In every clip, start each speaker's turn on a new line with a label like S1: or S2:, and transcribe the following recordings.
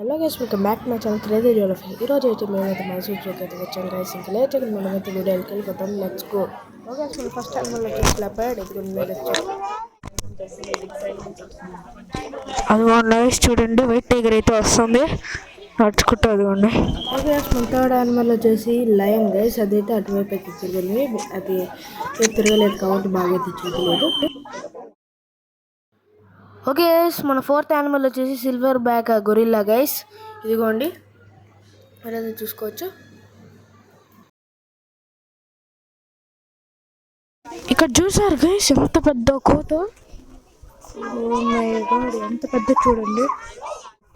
S1: Hello guys, welcome back to my channel crazy Geography. ఈరోజు అయితే మేమైతే మైసూర్ జూకి అయితే వచ్చాం గైస్. ఇంకా లేట్ అయితే మనమైతే వీడియోకి వెళ్ళిపోతాం. Let's go. ఓకే, మన ఫస్ట్ టైం వచ్చేసి లెపర్డ్
S2: అదిగోండి చూడండి, వైట్ టైగర్ అయితే వస్తుంది నడుచుకుంటూ. అదిగోండి.
S1: ఓకే, మన థర్డ్ యానిమల్ వచ్చేసి లయన్ గైస్. అదైతే అటువైపు అయితే తిరగలేదు, అది తిరగలేదు కాబట్టి బాగా అయితే చూడలేదు. ఓకే గైస్, మన ఫోర్త్ యానిమల్ వచ్చేసి సిల్వర్ బ్యాక్ గొరిల్లా గైస్. ఇదిగోండి, మీరైతే చూసుకోవచ్చు.
S2: ఇక్కడ చూసారు గైస్, ఎంత పెద్ద కోత. ఎంత పెద్ద చూడండి.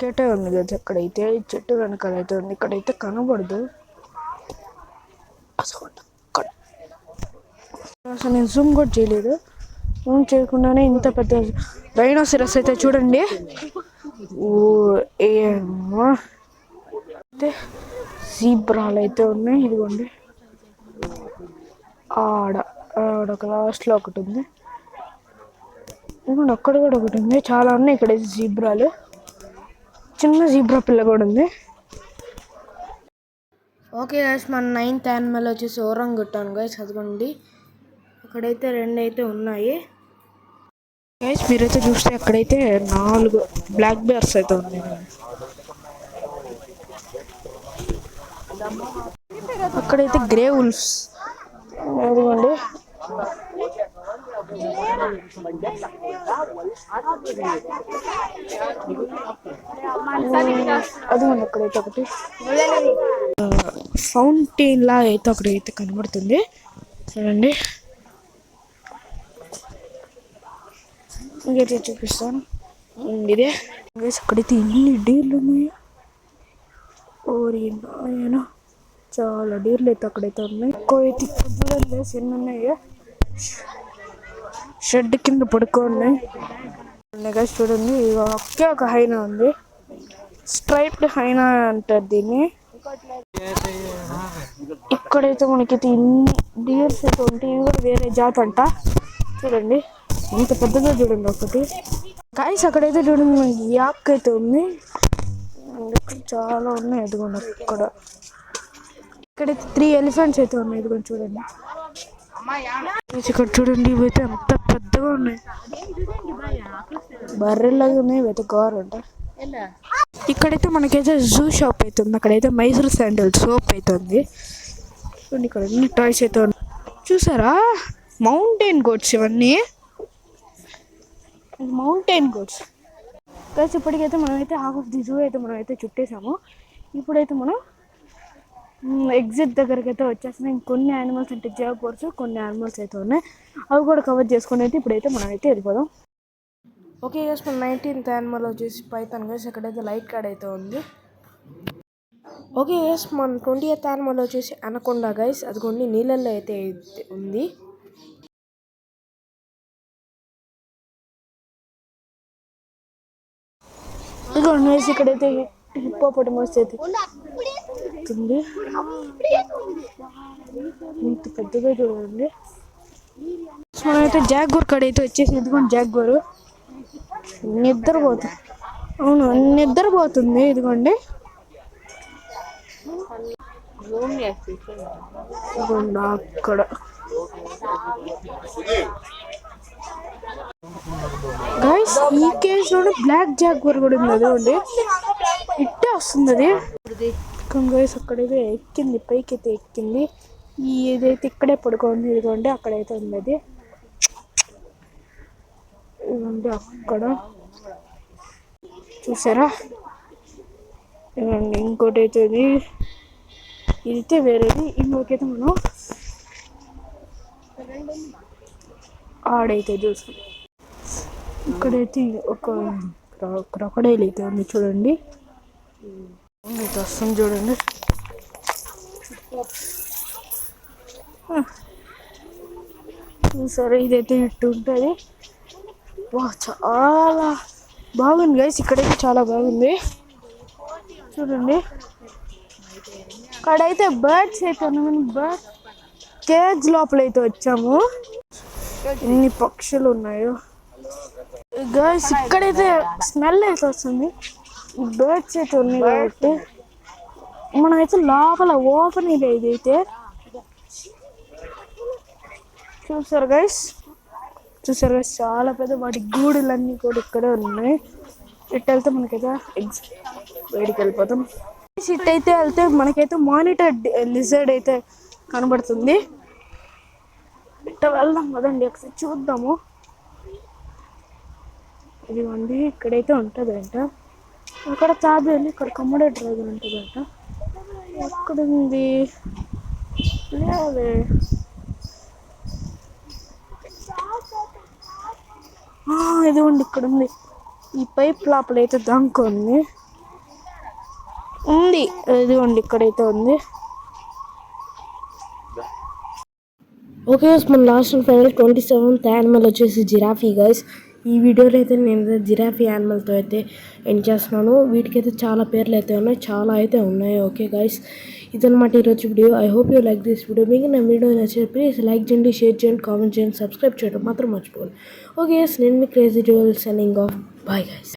S2: కేటే ఉంది కదా అక్కడైతే, చెట్టు వెనకాలైతే ఉంది. ఇక్కడైతే కనబడదు అసలు. నేను జూమ్ కూడా చేయలేదు. జూమ్ చేయకుండానే ఇంత పెద్ద రైనోసిరస్ అయితే చూడండి. ఏమో అయితే జీబ్రాలు అయితే ఉన్నాయి. ఇదిగోండి, ఆడ ఒక లాస్ట్లో ఒకటి ఉంది. ఇదిగోండి, అక్కడ కూడా ఒకటి ఉంది. చాలా ఉన్నాయి ఇక్కడ జీబ్రాలు. చిన్న జీబ్రా పిల్ల కూడా ఉంది.
S1: ఓకే గైస్, మన నైన్త్ యానిమల్ వచ్చేసి ఓరంగుటాన్ గైస్. అదిగోండి, అక్కడైతే 2 అయితే ఉన్నాయి
S2: గైస్. మీరైతే చూస్తే అక్కడైతే 4 బ్లాక్ బేర్స్ అయితే ఉన్నాయి. అక్కడైతే గ్రే వుల్ఫ్స్. అదిగోండి, అదిగోండి అక్కడైతే ఒకటి ఫౌంటైన్ లా అయితే అక్కడైతే కనబడుతుంది చూడండి. ఇంకైతే చూపిస్తాను. ఇదే అక్కడైతే ఎన్ని డీర్లు ఉన్నాయి. ఓరినా, చాలా డీర్లు అయితే అక్కడైతే ఉన్నాయి. ఎక్కువ అయితే చూడండి ఎన్ని ఉన్నాయి. షెడ్ కింద పడుకోన్నాయి చూడండి. ఒకే ఒక హైనా ఉంది, స్ట్రైప్డ్ హైనా అంటారు దీన్ని. ఇక్కడైతే మనకైతే ఇన్ని డియర్స్ అయితే ఉంటాయి. ఇవి కూడా వేరే జాతి అంట. చూడండి ఇంత పెద్దగా చూడండి ఒకటి. గాయస్ అక్కడైతే చూడండి మనకి యాక్ అయితే ఉంది. చాలా ఉన్నాయి. అదిగోండి అక్కడ. ఇక్కడైతే 3 ఎలిఫెంట్స్ అయితే ఉన్నాయి. ఇదిగోండి చూడండి. ఇక్కడ చూడండి, ఇవైతే అంత పెద్దగా ఉన్నాయి. బర్రెలాగా ఉన్నాయి. ఇవైతే గోరంట. ఇక్కడైతే మనకైతే జూ షాప్ అయితే ఉంది. అక్కడైతే మైసూర్ శాండల్ సోప్ అయితే ఉంది. ఇక్కడ అన్ని టాయ్స్ అయితే ఉన్నాయి. చూసారా, మౌంటైన్ గోట్స్ ఇవన్నీ. మౌంటైన్ గోట్స్ కలిసి. ఇప్పటికైతే మనమైతే హాఫ్ ఆఫ్ ది జూ అయితే మనమైతే చుట్టేసాము. ఇప్పుడైతే మనం ఎగ్జిట్ దగ్గరికి అయితే వచ్చేస్తున్నాం. ఇంకొన్ని యానిమల్స్ అంటే జాగ్వర్స్, కొన్ని యానిమల్స్ అయితే ఉన్నాయి. అవి కూడా కవర్ చేసుకుని అయితే ఇప్పుడైతే మనమైతే వెళ్ళిపోదాం.
S1: ఓకే గైస్, మన 19th యానిమల్ వచ్చేసి పైథాన్ గైస్. అక్కడైతే లైట్ కార్డ్ అయితే ఉంది. ఓకే గైస్, మన 20th యానిమల్ వచ్చేసి అనకొండ గైస్. అదిగోండి, నీళ్ళల్లో అయితే ఉంది.
S2: ఇదిగోండి గైస్, ఇక్కడైతే హిప్పోపటమస్ అయితే ఉంది. ఇంత పెద్దగా చూడండి. మనమైతే జాగ్వర్ కాడ అయితే వచ్చేసి, ఇదిగోండి జాగ్వర్ నిద్రపోతుంది. అవును, నిద్రపోతుంది. ఇదిగోండి అక్కడ. గైస్ ఈ కేజ్ లోనే బ్లాక్ జాగ్వర్ కూడా ఉంది. అదిగోండి ఇట్టే వస్తుంది అది. గైస్ అక్కడైతే ఎక్కింది, పైకి అయితే ఎక్కింది. ఏదైతే ఇక్కడే పడుకోండి. ఇదిగోండి అక్కడైతే ఉంది అది. ఇదిగోండి అక్కడ చూసారా. ఇదిగోండి ఇంకోటి అయితే ఇదైతే వేరేది. ఇంకొకైతే మనం ఆడైతే చూసాం. ఇక్కడైతే ఒక క్రొకడైల్ అయితే ఉంది. చూడండి వస్తుంది చూడండి. సరే, ఇదైతే ఇట్టు ఉంటుంది. వా, చాలా బాగుంది గైస్. ఇక్కడైతే చాలా బాగుంది చూడండి. ఇక్కడైతే బర్డ్స్ అయితే ఉన్నాయి. బర్డ్ కేజ్ లోపల అయితే వచ్చాము. ఎన్ని పక్షులు ఉన్నాయో గైస్. ఇక్కడైతే స్మెల్ అయితే వస్తుంది. బర్డ్స్ అయితే ఉన్నాయి కాబట్టి మనమైతే లోపల ఓపెన్ ఇదైతే చూసారు గైస్ చాలా పెద్ద వాటి గూడులన్నీ కూడా ఇక్కడే ఉన్నాయి. ఇట్ వెళ్తే మనకైతే బయటికి వెళ్ళిపోతాం. ఇట్ అయితే వెళ్తే మనకైతే మానిటర్ లిజర్డ్ అయితే కనబడుతుంది. ఇట్ట వెళ్దాం కదండి, ఒకసారి చూద్దాము. ఇదిగోండి ఇక్కడైతే ఉంటుందంట. అక్కడ తాబేలు, ఇక్కడ కమ్మడే డ్రైవర్ ఉంటుందంట. ఎక్కడుంది? లేదే. ఇదిగోండి ఇక్కడ ఉంది. ఈ పైప్ లోపల అయితే దాంకొని ఉంది. ఇదిగోండి ఇక్కడైతే ఉంది.
S1: ఓకే గైస్, మన last and final 27th animal వచ్చేసి జిరాఫీ గైస్. ఈ వీడియోలో అయితే నేను జిరాఫీ యానిమల్తో అయితే ఎండ్ చేస్తున్నాను. వీటికైతే చాలా పేర్లు అయితే ఉన్నాయి, చాలా అయితే ఉన్నాయి. ఓకే గైస్, ఇదన్నమాట ఈరోజు video. I hope you like this video. మీకు నా వీడియో నచ్చితే ప్లీజ్ లైక్ చేయండి, షేర్ చేయండి, కామెంట్ చేయండి, సబ్స్క్రైబ్ చేయడం మాత్రం మర్చిపోండి. ఓకే గైస్, నేను మీ crazy dual signing off. Bye guys.